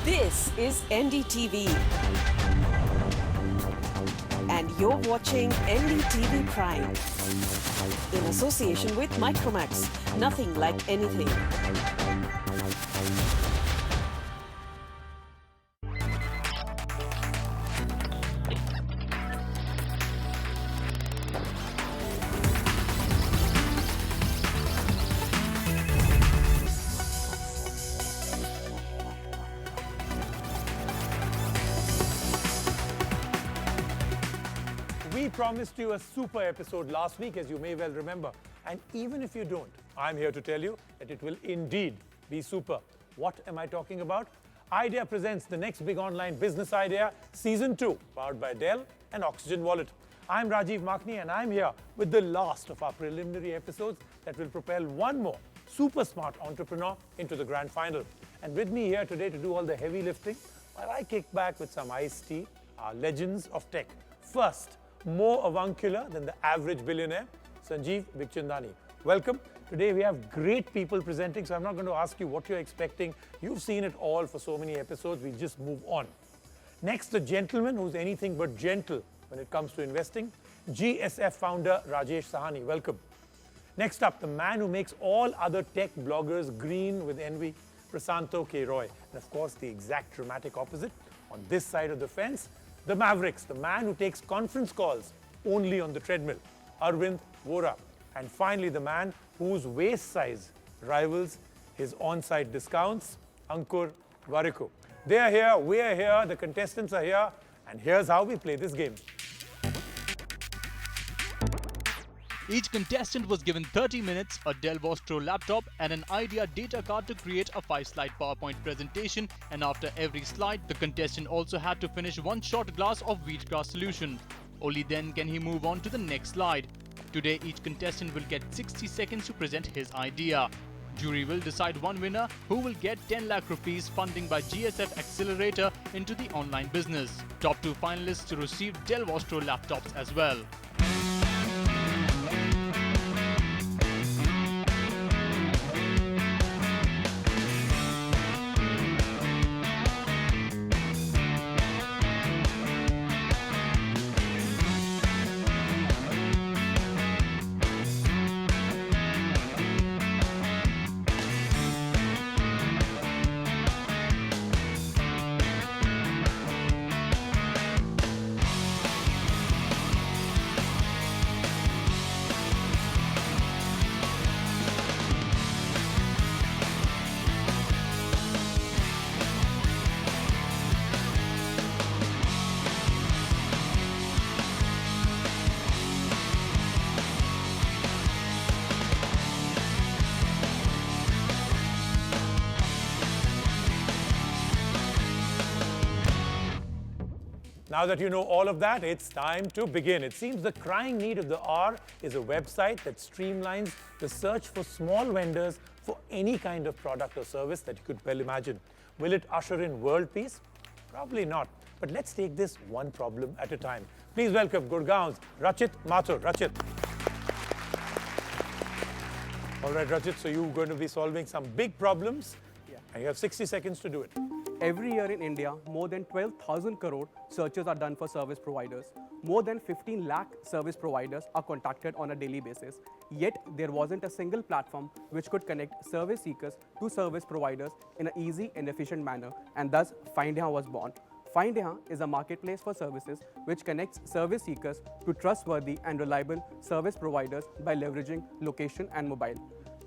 This is NDTV. And you're watching NDTV Prime. In association with Micromax. Nothing like anything. We promised you a super episode last week, as you may well remember. And even if you don't, I'm here to tell you that it will indeed be super. What am I talking about? Idea presents the next big online business idea, Season 2, powered by Dell and Oxygen Wallet. I'm Rajiv Makhni, and I'm here with the last of our preliminary episodes that will propel one more super smart entrepreneur into the grand final. And with me here today to do all the heavy lifting, while I kick back with some iced tea, are legends of tech. First, more avuncular than the average billionaire, Sanjeev Bikhchandani. Welcome. Today we have great people presenting, so I'm not going to ask you what you're expecting. You've seen it all for so many episodes. We'll just move on. Next, the gentleman who's anything but gentle when it comes to investing, GSF founder Rajesh Sahani. Welcome. Next up, the man who makes all other tech bloggers green with envy, Prasanto K. Roy. And of course, the exact dramatic opposite, on this side of the fence, the Mavericks, the man who takes conference calls only on the treadmill, Arvind Vora. And finally, the man whose waist size rivals his on-site discounts, Ankur Warikoo. They are here, we are here, the contestants are here, and here's how we play this game. Each contestant was given 30 minutes, a Dell Vostro laptop and an Idea data card to create a 5-slide PowerPoint presentation, and after every slide, the contestant also had to finish one shot glass of wheatgrass solution. Only then can he move on to the next slide. Today, each contestant will get 60 seconds to present his idea. Jury will decide one winner who will get 10 lakh rupees funding by GSF Accelerator into the online business. Top 2 finalists to receive Dell Vostro laptops as well. Now that you know all of that, it's time to begin. It seems the crying need of the hour is a website that streamlines the search for small vendors for any kind of product or service that you could well imagine. Will it usher in world peace? Probably not. But let's take this one problem at a time. Please welcome Gorgons, Rachit Mathur. Rachit. All right, Rachit, so you're going to be solving some big problems, and you have 60 seconds to do it. Every year in India, more than 12,000 crore searches are done for service providers. More than 15 lakh service providers are contacted on a daily basis. Yet, there wasn't a single platform which could connect service seekers to service providers in an easy and efficient manner, and thus Findya was born. Findya is a marketplace for services which connects service seekers to trustworthy and reliable service providers by leveraging location and mobile.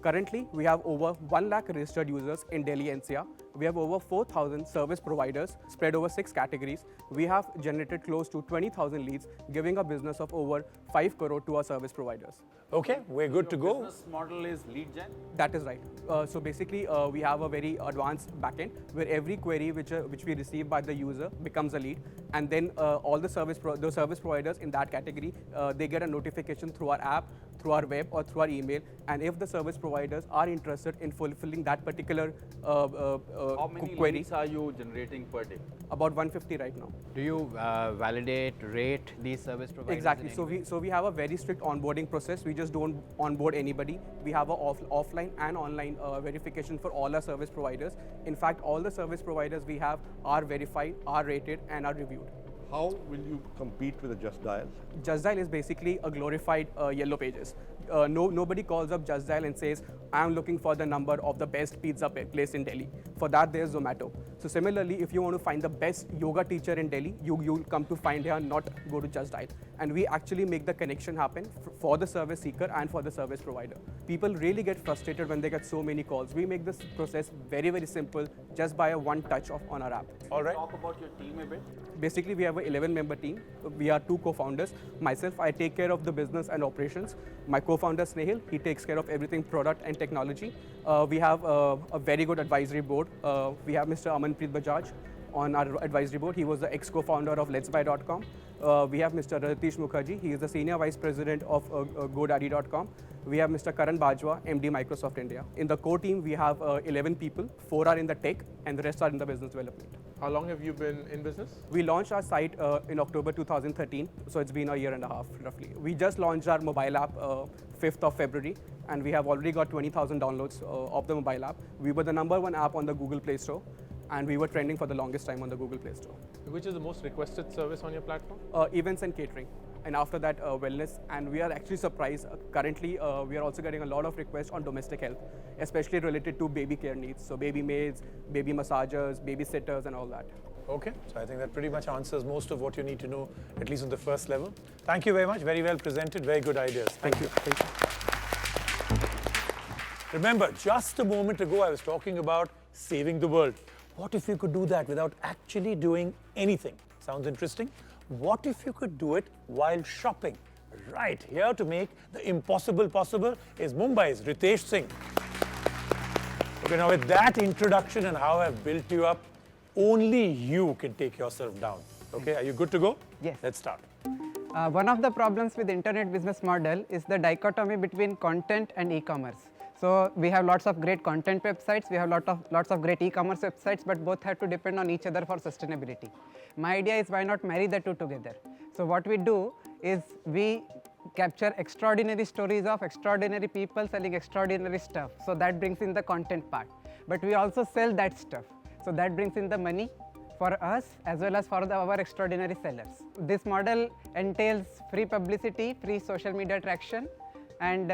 Currently, we have over 1 lakh registered users in Delhi NCR. We have over 4,000 service providers spread over 6 categories. We have generated close to 20,000 leads, giving a business of over 5 crore to our service providers. Okay, we're good to go. Business model is lead gen? That is right. So basically, we have a very advanced backend where every query which we receive by the user becomes a lead, and then all the service providers in that category, they get a notification through our app, through our web or through our email. And if the service providers are interested in fulfilling that particular How many query, leads are you generating per day? about 150 right now. Do you validate, rate these service providers? Exactly. in So any way? we have a very strict onboarding process. We just don't onboard anybody. We have a offline and online verification for all our service providers. In fact, all the service providers we have are verified, are rated, and are reviewed. How will you compete with a Just Dial? Just Dial is basically a glorified Yellow Pages. Nobody calls up Just Dial and says, I'm looking for the number of the best pizza place in Delhi. For that, there's Zomato. So similarly, if you want to find the best yoga teacher in Delhi, you'll come to find here, not go to Just Dial. And we actually make the connection happen for the service seeker and for the service provider. People really get frustrated when they get so many calls. We make this process very, very simple just by a one touch on our app. All right. Talk about your team a bit. Basically, we have an 11-member team. We are 2 co-founders. Myself, I take care of the business and operations. My co-founder, Snehil, he takes care of everything product and technology. We have a very good advisory board. We have Mr. Amanpreet Bajaj on our advisory board. He was the ex-co-founder of letsbuy.com. We have Mr. Ratish Mukherjee. He is the senior vice president of GoDaddy.com. We have Mr. Karan Bajwa, MD Microsoft India. In the core team, we have 11 people. 4 are in the tech, and the rest are in the business development. How long have you been in business? We launched our site in October 2013, so it's been a year and a half, roughly. We just launched our mobile app 5th of February, and we have already got 20,000 downloads of the mobile app. We were the #1 app on the Google Play Store, and we were trending for the longest time on the Google Play Store. Which is the most requested service on your platform? Events and catering, and after that, wellness. And we are actually surprised. Currently, we are also getting a lot of requests on domestic health, especially related to baby care needs. So baby maids, baby massagers, babysitters, and all that. Okay, so I think that pretty much answers most of what you need to know, at least on the first level. Thank you very much. Very well presented. Very good ideas. Thank you. Thank you. Remember, just a moment ago, I was talking about saving the world. What if you could do that without actually doing anything? Sounds interesting? What if you could do it while shopping? Right, here to make the impossible possible is Mumbai's Ritesh Singh. Okay, now with that introduction and how I've built you up, only you can take yourself down. Okay, are you good to go? Yes. Let's start. One of the problems with internet business model is the dichotomy between content and e-commerce. So we have lots of great content websites, we have lots of great e-commerce websites, but both have to depend on each other for sustainability. My idea is why not marry the two together. So what we do is we capture extraordinary stories of extraordinary people selling extraordinary stuff. So that brings in the content part. But we also sell that stuff. So that brings in the money for us as well as for our extraordinary sellers. This model entails free publicity, free social media traction, and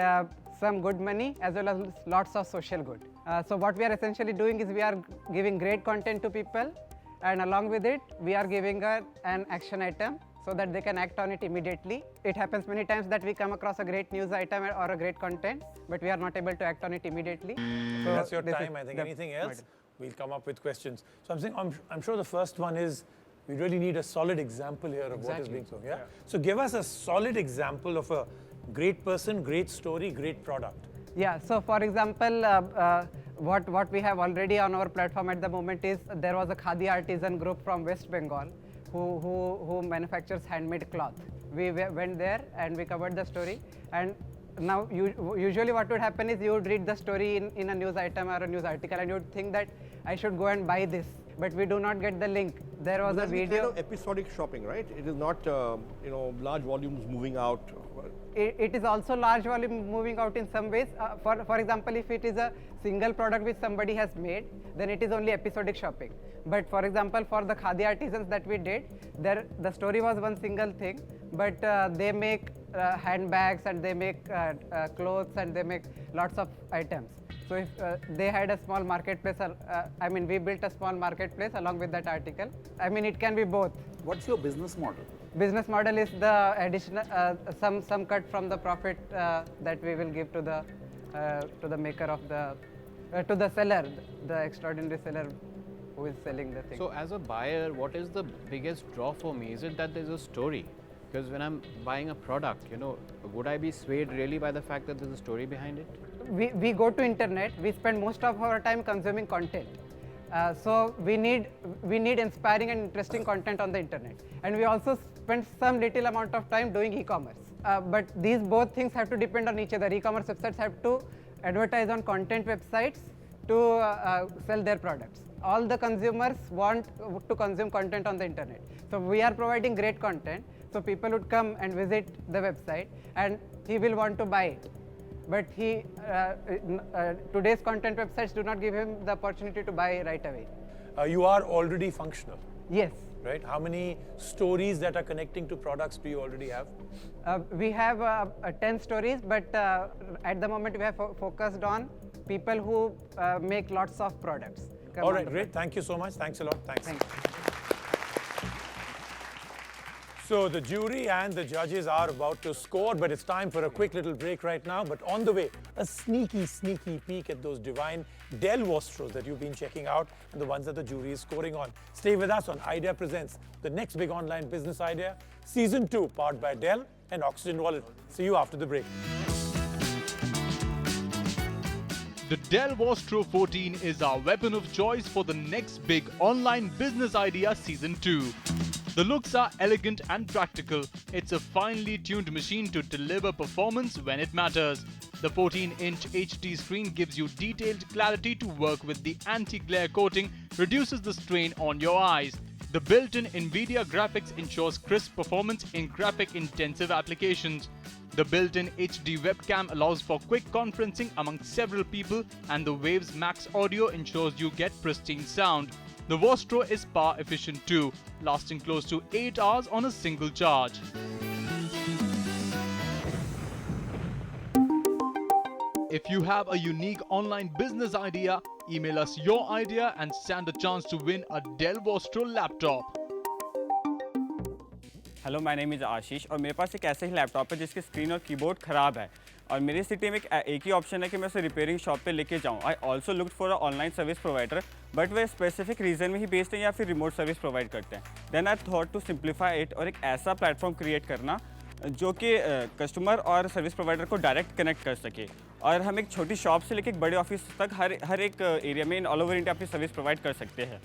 some good money as well as lots of social good. So what we are essentially doing is we are giving great content to people, and along with it we are giving an action item so that they can act on it immediately. It happens many times that we come across a great news item or a great content, but we are not able to act on it immediately. So That's your this time. is I think the anything else, model. we'll come up with questions. So I'm sure the first one is we really need a solid example here of what is being so. Yeah? So give us a solid example of a great person, great story, great product. Yeah, so for example, what we have already on our platform at the moment is there was a Khadi artisan group from West Bengal who manufactures handmade cloth. We went there and we covered the story, and now usually what would happen is you would read the story in a news item or a news article and you would think that I should go and buy this, but we do not get the link. There was a video. Kind of episodic shopping, right? It is not large volumes moving out. It is also large volume moving out in some ways. For example, if it is a single product which somebody has made, then it is only episodic shopping. But for example, for the Khadi artisans that we did, the story was one single thing, but they make handbags and they make clothes and they make lots of items. So if they had a small marketplace, we built a small marketplace along with that article. It can be both. What's your business model? Business model is the additional some cut from the profit that we will give to the maker of to the seller, the extraordinary seller who is selling the thing. So as a buyer, what is the biggest draw for me? Is it that there's a story? Because when I'm buying a product, would I be swayed really by the fact that there's a story behind it? We go to internet, we spend most of our time consuming content. So we need inspiring and interesting content on the internet, and we also spend some little amount of time doing e-commerce. But these both things have to depend on each other. E-commerce websites have to advertise on content websites to sell their products. All the consumers want to consume content on the internet. So we are providing great content, so people would come and visit the website and he will want to buy it. But today's content websites do not give him the opportunity to buy right away. You are already functional, Yes. right? How many stories that are connecting to products do you already have? We have 10 stories, but at the moment we have focused on people who make lots of products. All right, great. Thank you so much. Thanks a lot. Thanks. Thank you. So the jury and the judges are about to score, but it's time for a quick little break right now. But on the way, a sneaky peek at those divine Del Vostros that you've been checking out and the ones that the jury is scoring on. Stay with us on Idea Presents, the next big online business idea, Season 2, powered by Dell and Oxygen Wallet. See you after the break. The Dell Vostro 14 is our weapon of choice for the next big online business idea Season 2. The looks are elegant and practical. It's a finely tuned machine to deliver performance when it matters. The 14-inch HD screen gives you detailed clarity to work with. The anti-glare coating reduces the strain on your eyes. The built-in NVIDIA graphics ensures crisp performance in graphic-intensive applications. The built-in HD webcam allows for quick conferencing among several people, and the Waves Max audio ensures you get pristine sound. The Vostro is power efficient too, lasting close to 8 hours on a single charge. If you have a unique online business idea, email us your idea and stand a chance to win a Dell Vostro laptop. Hello my name is Ashish और मेरे पास एक ऐसा ही laptop है जिसकी screen और keyboard ख़राब है और मेरी सिटी में एक ही ऑप्शन है कि मैं उसे रिपेयरिंग शॉप पे लेके जाऊँ. I also looked for a online service provider but वे स्पेसिफिक रीजन में ही बेस्ड हैं या फिर रिमोट सर्विस प्रोवाइड करते हैं. Then I thought to simplify it और एक ऐसा प्लेटफॉर्म क्रिएट करना जो कि कस्टमर और सर्विस प्रोवाइडर को डायरेक्ट कनेक्ट कर सके और हम एक छोटी शॉप से लेकर एक बड़े ऑफिस तक हर एक एरिया में इन ऑल ओवर इंडिया अपनी सर्विस प्रोवाइड कर सकते हैं.